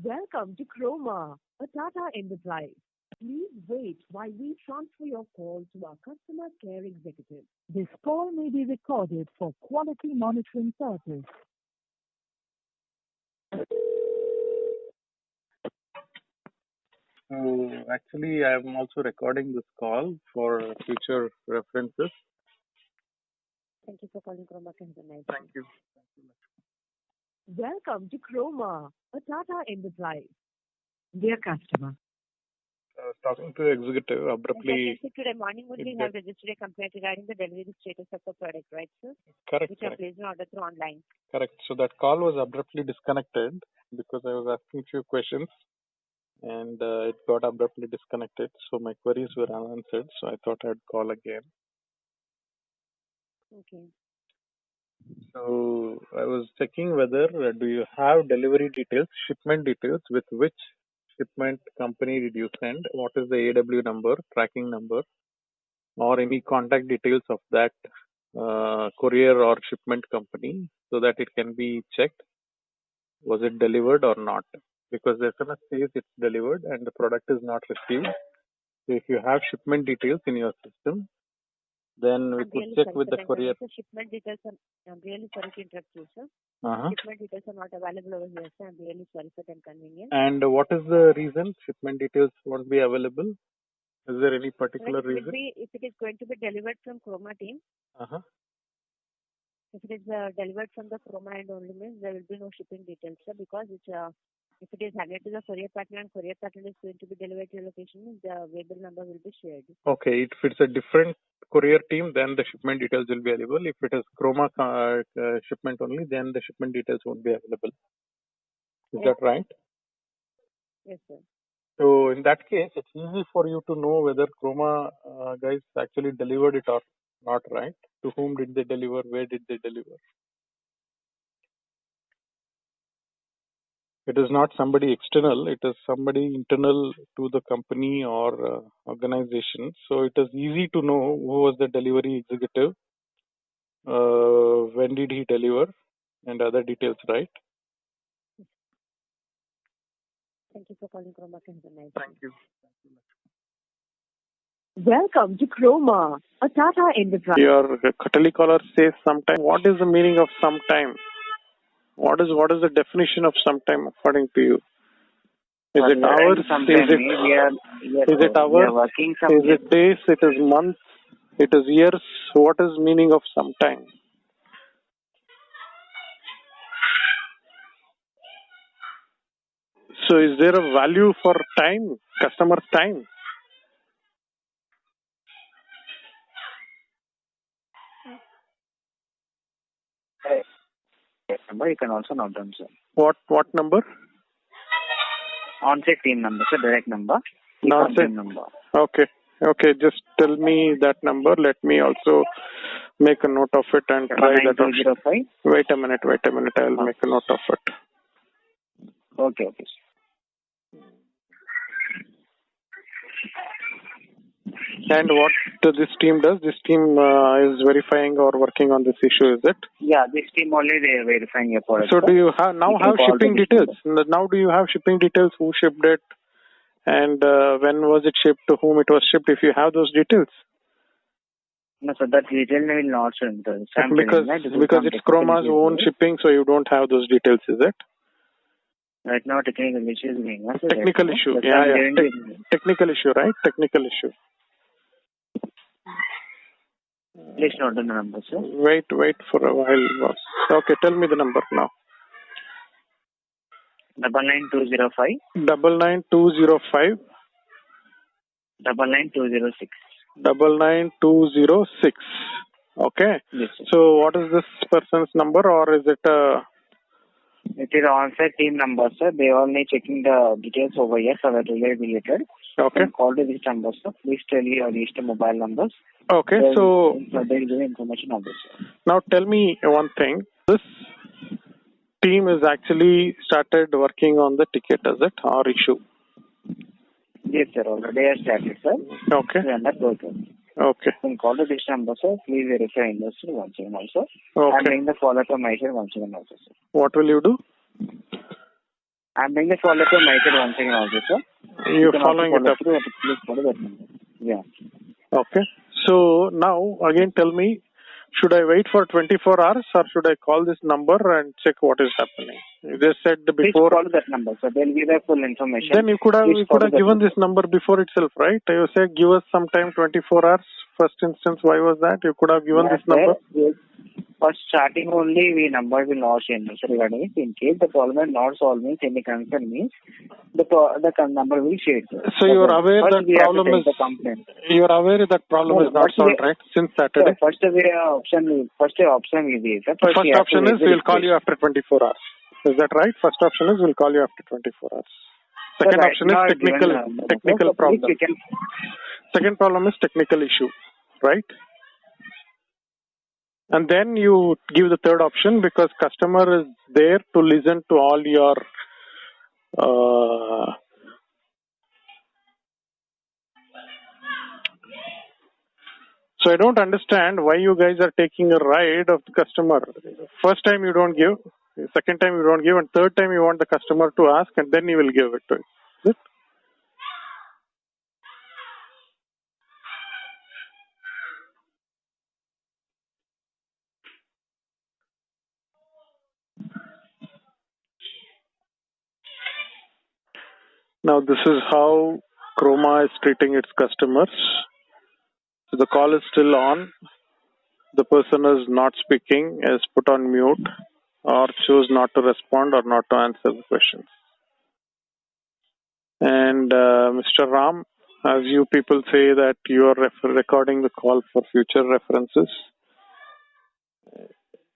Welcome to Croma, a Tata enterprise. Please wait while we transfer your call to our customer care executive. This call may be recorded for quality monitoring purposes. So actually, I'm also recording this call for future references. Thank you for calling Croma. Thank you. Welcome to Croma, a Tata enterprise. Dear customer. I was talking to the executive abruptly. Today morning would we have registered a complaint regarding the delivery status of the product, right, sir? Correct. Which are placed an order through online. Correct. So that call was abruptly disconnected because I was asking a few questions and it got abruptly disconnected. So my queries were unanswered. So I thought I'd call again. Okay. So I was checking whether do you have delivery details, shipment details with which shipment company did you send, what is the AW number, tracking number, or any contact details of that courier or shipment company so that it can be checked was it delivered or not, because the SMS says it's delivered and the product is not received. So if you have shipment details in your system, then we could check with the courier. Shipment details I'm really sorry to interrupt you, sir. Shipment details are not available over here, sir. I'm really sorry for the inconvenience. And what is the reason shipment details won't be available? Is there any particular reason? If it is going to be delivered from Croma team, if it is delivered from the Croma end only means there will be no shipping details, sir, because if it is handed to the courier partner and courier partner is going to be delivered to your location, means the variable number will be shared. Okay, if it's a different courier team, then the shipment details will be available. If it is Croma shipment only, then the shipment details won't be available. Is that right? Yes, sir. So in that case, it's easy for you to know whether Croma guys actually delivered it or not, right? To whom did they deliver? Where did they deliver? It is not somebody external. It is somebody internal to the company or organization. So it is easy to know who was the delivery executive, when did he deliver, and other details, right? Thank you for calling Croma. Thank you. Welcome to Croma, a Tata enterprise. Your telecaller says sometime. What is the meaning of sometime? What is the definition of sometime according to you? Is it hours? Is it hours? Is it days? It is months? It is years? What is meaning of sometime? So is there a value for time, customer time? Number you can also note down, sir. What number? On-site team number, sir. Direct number. On-site number. Okay. Just tell me that number. Let me also make a note of it and try that option. Wait a minute. I'll make a note of it. Okay. And what this team does? This team is verifying or working on this issue, is it? Yeah, this team only they are verifying your product. So do you have shipping details? Now do you have shipping details? Who shipped it? And when was it shipped? To whom it was shipped? If you have those details. No, so that detail will not show. Because it's Chroma's own shipping, so you don't have those details, is it? Right now, technical issue is being Technical issue, yeah. Technical issue, right? Technical issue. Please note the number, sir. Wait for a while, boss. Okay, tell me the number now. 99205. 99205. 99206. 99206. Okay. Yes, sir. So what is this person's number, or is it a... It is on-site team number, sir. They are only checking the details over here for the relay related. Okay. Call to this number, sir. Please tell your list of mobile numbers. Okay, they so... They will give information on this, sir. Now tell me one thing. This team is actually started working on the ticket, is it, or issue? Yes, sir. Already I started, sir. Okay. We are not working. Okay. You can call to this number, sir. Please verify industry once again also. Okay. I'm doing the follow-up from myself once again also, sir. What will you do? I'm doing the follow-up from my side once again also, sir. You're can following also it up. through that. Please follow that number. Yeah. Okay. So now again tell me, should I wait for 24 hours or should I call this number and check what is happening? You just said Please before. follow that number, sir. They'll give the full information. Then you could have given this number before itself, right? You said give us some time, 24 hours. First instance, why was that? You could have given this number. Yes. For starting only, we number will not change regarding it. In case the problem is not solved, means any concern means the number will change. So you are aware that problem is the complaint. You are aware that problem is not solved, right? Since Saturday. First option is this. First option is we'll call you after 24 hours. Is that right? First option is we'll call you after 24 hours. Second option is technical problem. Second problem is technical issue, right? And then you give the third option because customer is there to listen to all your so I don't understand why you guys are taking a ride of the customer. First time you don't give, second time you don't give, and third time you want the customer to ask and then you will give it to him. Is it? Now this is how Croma is treating its customers. So the call is still on. The person is not speaking, is put on mute, or choose not to respond or not to answer the questions. And Mr. Ram, as you people say that you are recording the call for future references,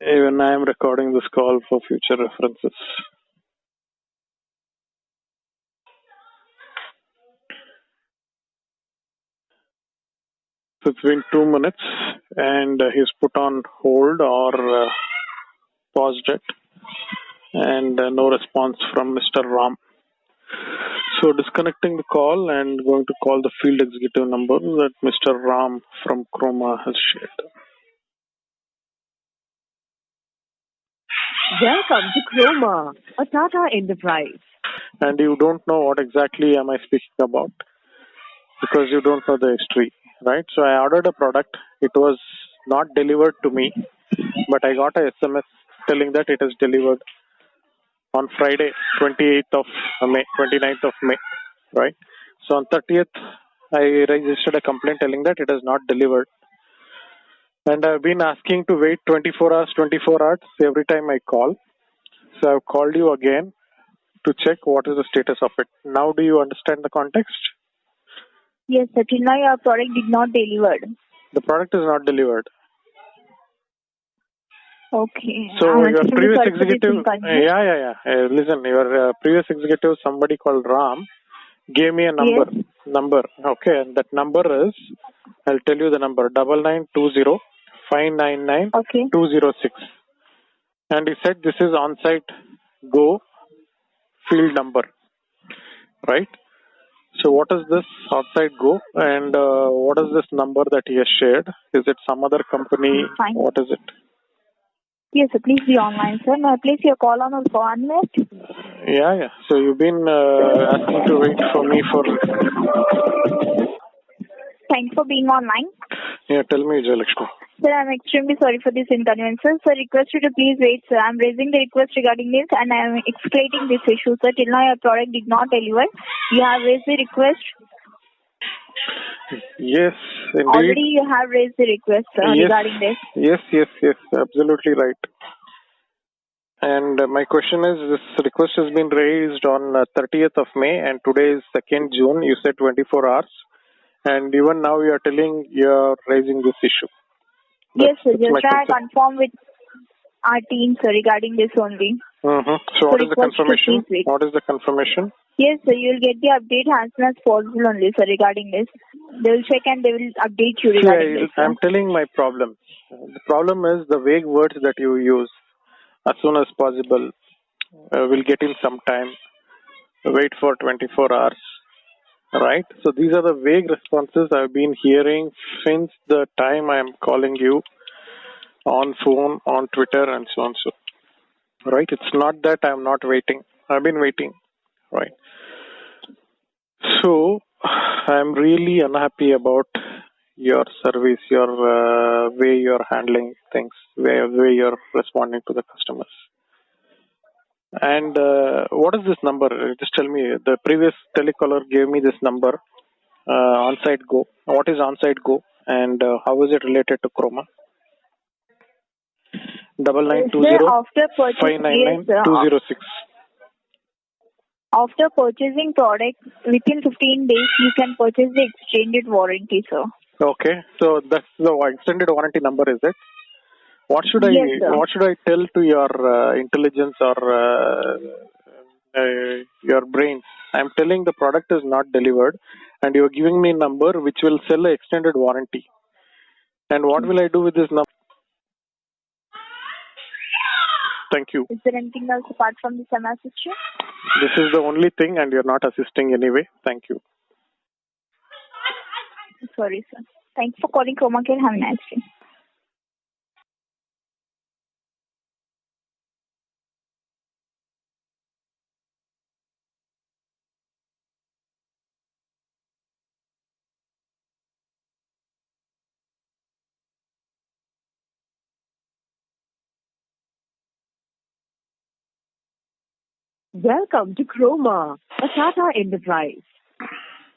even I am recording this call for future references. So it's been 2 minutes and he's put on hold or paused it, and no response from Mr. Ram. So disconnecting the call and going to call the field executive number that Mr. Ram from Croma has shared. Welcome to Croma, a Tata enterprise. And you don't know what exactly am I speaking about because you don't know the history, right? So I ordered a product. It was not delivered to me, but I got a SMS telling that it is delivered on Friday, 28th of May, 29th of May, right? So on 30th, I registered a complaint telling that it is not delivered. And I've been asking to wait 24 hours every time I call. So I've called you again to check what is the status of it. Now do you understand the context? Yes, sir. Till now your product did not deliver. The product is not delivered. Okay. So your previous executive, listen, your previous executive, somebody called Ram, gave me a number. Yes. Okay, and that number is, I'll tell you the number, 9920 599 206. And he said this is on-site go field number, right? So what is this on-site go and what is this number that he has shared? Is it some other company? Fine. What is it? Yes, sir. Please be online, sir. May I place your call on hold for 1 minute? Yeah. So you've been asking to wait for me for... Thanks for being online. Yeah, tell me, Jayalakshmi. Sir, I'm extremely sorry for this inconvenience, sir. Sir, request you to please wait, sir. I'm raising the request regarding this and I'm escalating this issue, sir. Till now your product did not deliver. You have raised the request. Yes, indeed. Already you have raised the request, sir, regarding this. Yes. Absolutely right. And my question is, this request has been raised on 30th of May and today is 2nd June. You said 24 hours. And even now you are telling you are raising this issue. Yes, sir. Just try to confirm with our team, sir, regarding this only. So what is the confirmation? What is the confirmation? Yes, sir. You will get the update as soon as possible only, sir, regarding this. They will check and they will update you regarding this. I'm telling my problem. The problem is the vague words that you use. As soon as possible. We'll get in some time. Wait for 24 hours. Right? So these are the vague responses I've been hearing since the time I am calling you on phone, on Twitter, and so on. So, right? It's not that I'm not waiting. I've been waiting. Right. So I'm really unhappy about your service, your way you're handling things, way you're responding to the customers. And what is this number? Just tell me. The previous telecaller gave me this number, on-site go. What is on-site go, and how is it related to Croma? 9920-599-206. After purchasing product within 15 days, you can purchase the extended warranty, sir. Okay, so that's the extended warranty number, is it? What should Yes, what should I tell to your intelligence or your brain? I'm telling the product is not delivered, and you're giving me a number which will sell an extended warranty. And what will I do with this number? Thank you. Is there anything else apart from this I'm assisting? This is the only thing, and you're not assisting anyway. Thank you. Sorry, sir. Thanks for calling Croma Care. Have a nice day. Welcome to Croma, a Tata enterprise.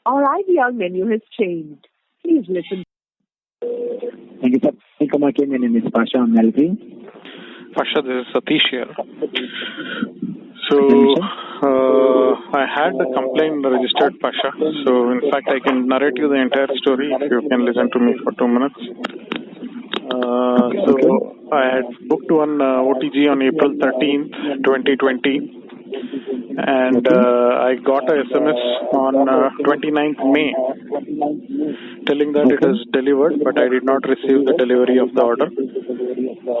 Our IVR menu has changed. Please listen. Thank you, sir. Croma Care. My name is Pasha. I'm helping. Pasha, this is Satish here. So, I had the complaint registered, Pasha. So, in fact, I can narrate you the entire story if you can listen to me for 2 minutes. So, I had booked one OTG on April 13th, 2020. And I got a SMS on 29th May telling that it is delivered, but I did not receive the delivery of the order.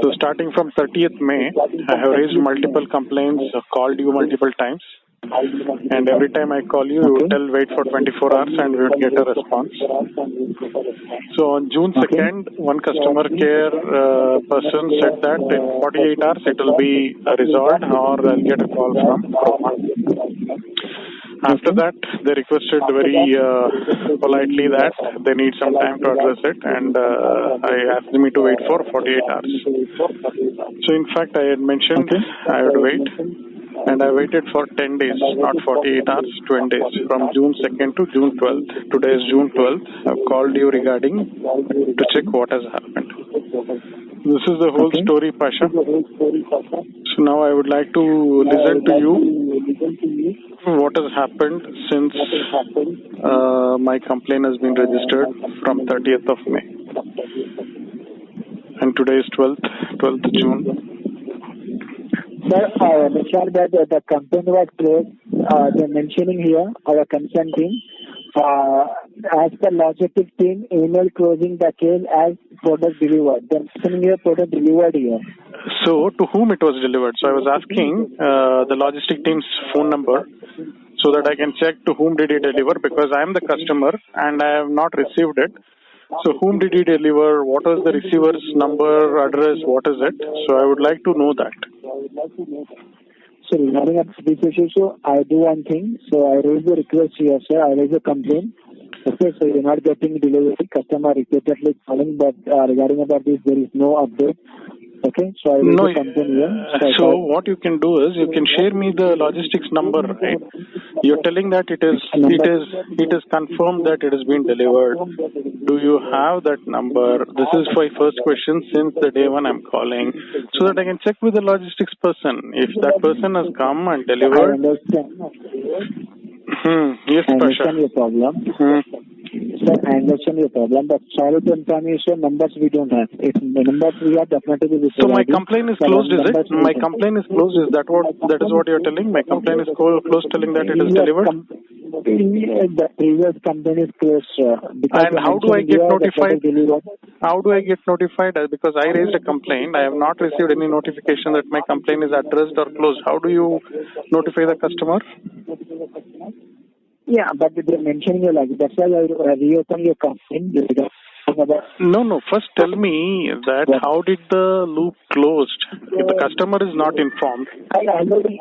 So starting from 30th May, I have raised multiple complaints, called you multiple times, and every time I call you, you would tell wait for 24 hours and we would get a response. So on June 2nd, one customer care person said that in 48 hours it will be resolved or I'll get a call from Croma. After that, they requested very politely that they need some time to address it, and I asked me to wait for 48 hours. So in fact, I had mentioned I would wait, and I waited for 10 days, not 48 hours, 20 days, from June 2nd to June 12th. Today is June 12th. I've called you regarding to check what has happened. This is the whole story, Pasha. So now I would like to listen to you what has happened since my complaint has been registered from 30th of May. And today is 12th June. Sir, make sure that the complaint was closed. They're mentioning here, our concern team, as the logistic team, email closing the case as product delivered. They're mentioning here product delivered here. So, to whom it was delivered? So, I was asking the logistic team's phone number so that I can check to whom did he deliver, because I am the customer and I have not received it. So, whom did he deliver? What was the receiver's number, address? What is it? So, I would like to know that. So, regarding this issue, so I do one thing. So, I raise the request here, sir. I raise a complaint. Okay, so you're not getting delivery. Customer repeatedly calling, but regarding about this, there is no update. Okay, so I raise a complaint here. So what you can do is you can share me the logistics number, right? You're telling that it is confirmed that it has been delivered. Do you have that number? This is my first question since the day when I'm calling, so that I can check with the logistics person if that person has come and delivered. I understand. Yes, I Pasha. understand your problem. Sir, I understand your problem, but sorry to inform you, sir, numbers we don't have. If the numbers we have, definitely we So my complaint is closed, is it? My complaint is closed. Is that what you're telling? My complaint is closed, telling that it is delivered. The previous company is closed, sir. And how do I get notified? How do I get notified? Because I raised a complaint. I have not received any notification that my complaint is addressed or closed. How do you notify the customer? Yeah, but they're mentioning your like that's why I reopen your complaint. No. First tell me that how did the loop closed if the customer is not informed? I already.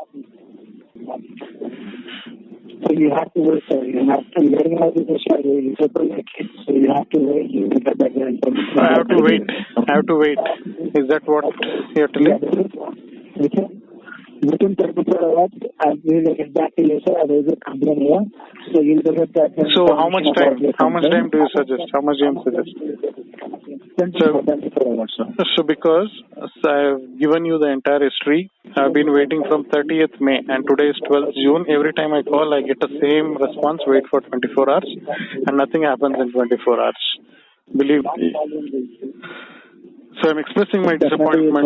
you have to wait, sir. You have to regarding how this issue is so you have to wait. You will get back the information. I have to wait. I have to wait. Is that what you're telling? Within 24 hours, I will get back to you, sir. There is a complaint here. So you'll get that. So how much time? How much time do you suggest? How much time suggest? 24 hours, sir. So because I've given you the entire history, I've been waiting from 30th May and today is 12th June. Every time I call, I get the same response, wait for 24 hours and nothing happens in 24 hours. Believe me. So I'm expressing my disappointment.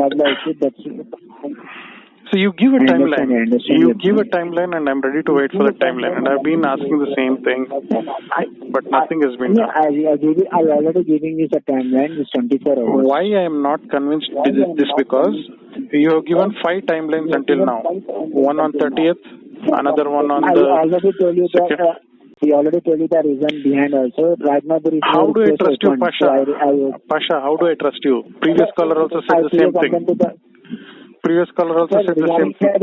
So you give a timeline. You give a timeline and I'm ready to wait for the timeline. And I've been asking the same thing, but nothing has been done. I already giving you the timeline, it's 24 hours. Why I am not convinced this because you have given 5 timelines until now. One on 30th, another one on the already told you that. We already told you the reason behind also. Right now there is how no do I trust you, open. Pasha? So Pasha, how do I trust you? Previous caller also said the same thing. Previous caller also said the same thing.